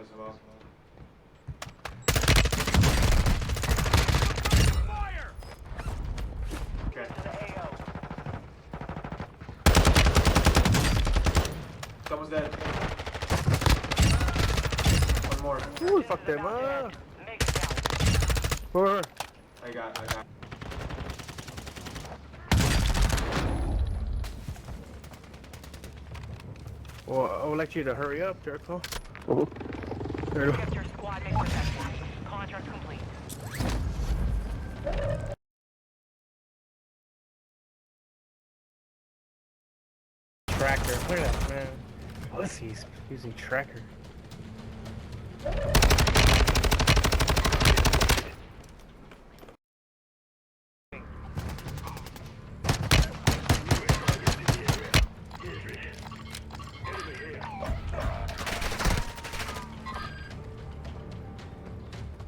as well. Fire! Okay. To the AO. Someone's dead. One more. Ooh, fuck them up. Make it count. Four. I got. Well, I would like you to hurry up, Jericho. There you go. Get your squad mate protection. Contract complete. Tracker. Look at that, man. Pussies using tracker.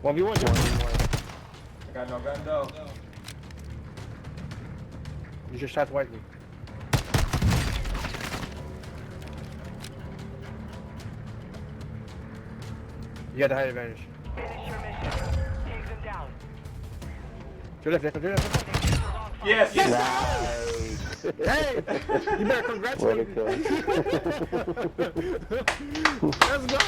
One v one. I got no gun though. You just shot wisely. You got the high advantage. Finish your mission. Take them down. Do left, do left. Yes. Hey, you better congratulate me. Let's go.